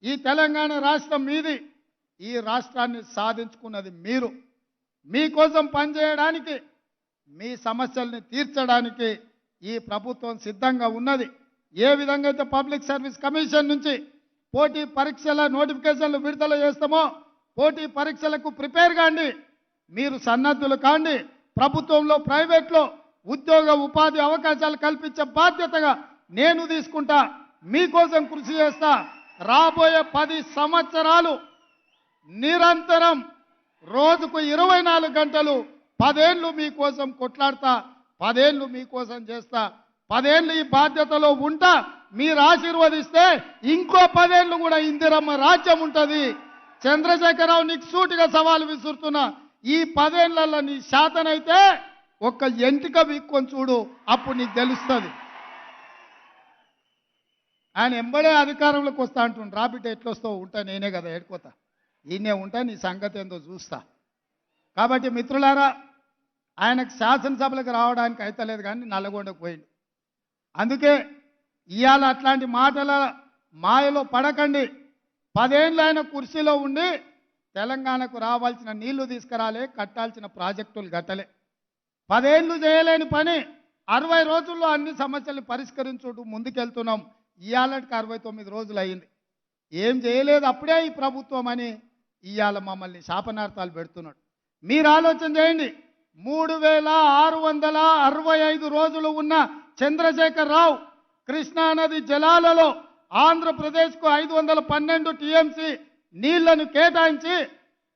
ఈ తెలంగాణ రాష్ట్రం మీది. ఈ రాష్ట్రాన్ని సాధించుకున్నది మీరు. మీకోసం పనిచేయడానికి, మీ సమస్యల్ని తీర్చడానికి ఈ ప్రభుత్వం సిద్ధంగా ఉన్నది. ఏ విధంగా అయితే పబ్లిక్ సర్వీస్ కమిషన్ నుంచి పోటీ పరీక్షల నోటిఫికేషన్లు విడుదల చేస్తామో పోటీ పరీక్షలకు ప్రిపేర్ కాండి. మీరు సన్నద్ధులు కాండి. ప్రభుత్వంలో ప్రైవేట్లో ఉద్యోగ ఉపాధి అవకాశాలు కల్పించే బాధ్యతగా నేను తీసుకుంటా. మీకోసం కృషి చేస్తా. రాబోయే 10 సంవత్సరాలు నిరంతరం రోజుకు 24 గంటలు 10 ఏళ్ళు మీకోసం కొట్లాడతా. 10 ఏళ్ళు మీకోసం చేస్తా. 10 ఏళ్ళు ఈ బాధ్యతలో ఉంటా. మీరు ఆశీర్వదిస్తే ఇంకో 10 ఏళ్ళు కూడా ఇందిరమ్మ రాజ్యం ఉంటుంది. చంద్రశేఖరరావు, నీకు సూటిగా సవాలు విసురుతున్నా. ఈ 10 ఏళ్లలో నీ శాతనైతే ఒక్క ఎంటిక వీక్కొని చూడు, అప్పుడు నీకు తెలుస్తుంది. ఆయన ఎంబడే అధికారంలోకి వస్తా అంటుండు. రాబిట్ ఎట్లొస్తావు? ఉంటా, నేనే కదా ఏడుకోతా. ఈయనే ఉంటా, నీ సంగతి ఏందో చూస్తా. కాబట్టి మిత్రులారా, ఆయనకు శాసనసభలకు రావడానికి అయితలేదు, కానీ నల్లగొండకు పోయిండు. అందుకే ఇవాళ అట్లాంటి మాటల మాయలో పడకండి. 10 ఏళ్ళు ఆయన కుర్చీలో ఉండి తెలంగాణకు రావాల్సిన నీళ్లు తీసుకురాలే, కట్టాల్సిన ప్రాజెక్టులు కట్టలే. 10 ఏళ్ళు చేయలేని పని 60 రోజుల్లో అన్ని సమస్యలు పరిష్కరించుకుంటూ ముందుకెళ్తున్నాం. ఇవాళకి 69 రోజులు అయింది. ఏం చేయలేదు అప్పుడే ఈ ప్రభుత్వం అని ఇవాళ మమ్మల్ని శాపనార్థాలు పెడుతున్నాడు. మీరు ఆలోచన చేయండి. 3665 రోజులు ఉన్న చంద్రశేఖరరావు కృష్ణానది జలాలలో ఆంధ్రప్రదేశ్కు 512 టీఎంసీ నీళ్లను కేటాయించి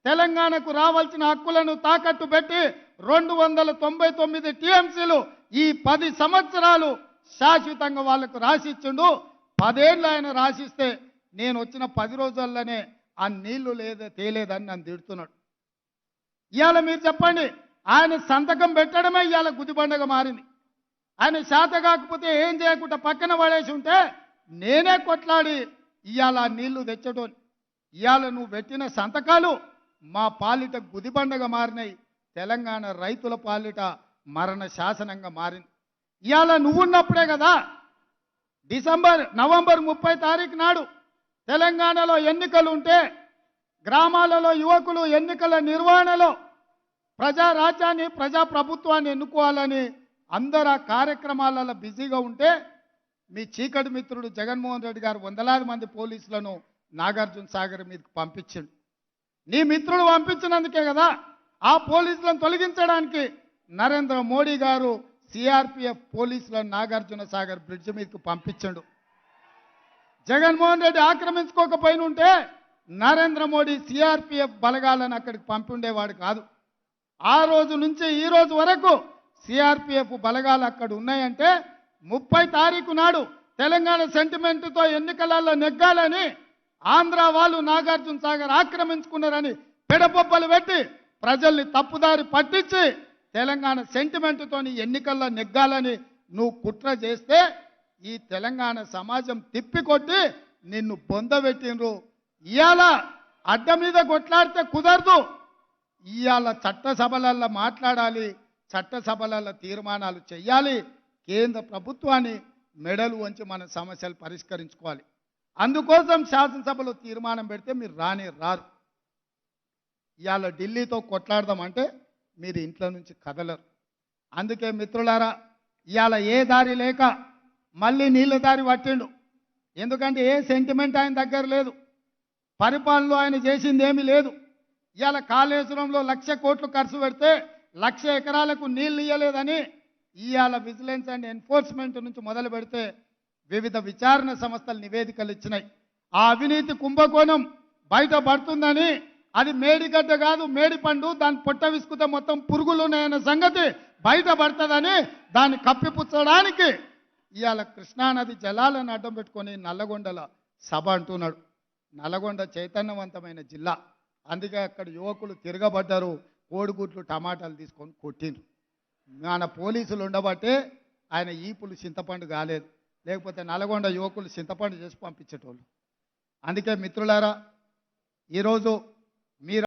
తెలంగాణకు రావాల్సిన హక్కులను తాకట్టు పెట్టి 299 టీఎంసీలు ఈ 10 సంవత్సరాలు శాశ్వతంగా వాళ్లకు రాసిచ్చిండు. 10 ఏళ్ళు ఆయన రాసిస్తే నేను వచ్చిన 10 రోజుల్లోనే ఆ నీళ్లు తేలేదని నన్ను తిడుతున్నాడు. ఇవాళ మీరు చెప్పండి, ఆయన సంతకం పెట్టడమే ఇవాళ గుదిబండగా మారింది. ఆయన శాత కాకపోతే ఏం చేయకుండా పక్కన పడేసి ఉంటే నేనే కొట్లాడి ఇవాళ నీళ్లు తెచ్చటోని. ఇవాళ నువ్వు పెట్టిన సంతకాలు మా పాలిట గుదిబండగా మారినాయి. తెలంగాణ రైతుల పాలిట మరణ శాసనంగా మారింది. ఇవాళ నువ్వున్నప్పుడే కదా నవంబర్ 30 తారీఖు నాడు తెలంగాణలో ఎన్నికలు ఉంటే గ్రామాలలో యువకులు ఎన్నికల నిర్వహణలో ప్రజారాజ్యాన్ని, ప్రజాప్రభుత్వాన్ని ఎన్నుకోవాలని అందరు ఆ కార్యక్రమాలలో బిజీగా ఉంటే మీ చీకటి మిత్రుడు జగన్మోహన్ రెడ్డి గారు వందలాది మంది పోలీసులను నాగార్జున సాగర్ మీదకి పంపించిండు. నీ మిత్రుడు పంపించినందుకే కదా ఆ పోలీసులను తొలగించడానికి నరేంద్ర మోడీ గారు సిఆర్పిఎఫ్ పోలీసులను నాగార్జున సాగర్ బ్రిడ్జ్ మీదకి పంపించాడు. జగన్మోహన్ రెడ్డి ఆక్రమించుకోకపోయిన ఉంటే నరేంద్ర మోడీ సిఆర్పిఎఫ్ బలగాలను అక్కడికి పంపిండేవాడు కాదు. ఆ రోజు నుంచి ఈ రోజు వరకు సిఆర్పిఎఫ్ బలగాలు అక్కడ ఉన్నాయంటే 30 తారీఖు నాడు తెలంగాణ సెంటిమెంట్తో ఎన్నికలలో నెగ్గాలని ఆంధ్ర వాళ్ళు నాగార్జున సాగర్ ఆక్రమించుకున్నారని పెడపొబ్బలు పెట్టి ప్రజల్ని తప్పుదారి పట్టించి తెలంగాణ సెంటిమెంట్తోని ఎన్నికల్లో నెగ్గాలని నువ్వు కుట్ర చేస్తే ఈ తెలంగాణ సమాజం తిప్పికొట్టి నిన్ను పొందబెట్టినరు. ఇవాళ అడ్డ మీద కొట్లాడితే కుదరదు. ఇవాళ చట్టసభలలో మాట్లాడాలి, చట్టసభలలో తీర్మానాలు చేయాలి. కేంద్ర ప్రభుత్వాన్ని మెడలు వంచి మన సమస్యలు పరిష్కరించుకోవాలి. అందుకోసం శాసనసభలో తీర్మానం పెడితే మీరు రారు. ఇవాళ ఢిల్లీతో కొట్లాడదామంటే మీరు ఇంట్లో నుంచి కదలరు. అందుకే మిత్రులారా, ఇవాళ ఏ దారి లేక మళ్ళీ నీళ్ళ దారి పట్టిండు. ఎందుకంటే ఏ సెంటిమెంట్ ఆయన దగ్గర లేదు. పరిపాలనలో ఆయన చేసింది ఏమీ లేదు. ఇవాళ కాళేశ్వరంలో 1,00,000 కోట్లు ఖర్చు పెడితే 1,00,000 ఎకరాలకు నీళ్ళు ఇవ్వలేదని ఇవాళ విజిలెన్స్ అండ్ ఎన్ఫోర్స్మెంట్ నుంచి మొదలు పెడితే వివిధ విచారణ సంస్థలు నివేదికలు ఇచ్చినాయి. ఆ అవినీతి కుంభకోణం బయట పడుతుందని, అది మేడిగడ్డ కాదు మేడిపండు, దాన్ని పొట్ట విసుకుతే మొత్తం పురుగులు ఉన్నాయన్న సంగతి బయట పడుతుందని దాన్ని కప్పిపుచ్చడానికి ఇవాళ కృష్ణానది జలాలను అడ్డం పెట్టుకొని నల్లగొండల సభ అంటున్నాడు. నల్లగొండ చైతన్యవంతమైన జిల్లా, అందుకే అక్కడ యువకులు తిరగబడ్డారు, కోడిగుడ్లు టమాటాలు తీసుకొని కొట్టిండ్రు. మన పోలీసులు ఉండబట్టే ఆయన ఈపులు చింతపండు కాలేదు, లేకపోతే నల్గొండ యువకులు చింతపండు చేసి పంపించేటోళ్ళు. అందుకే మిత్రులారా, ఈరోజు మీరు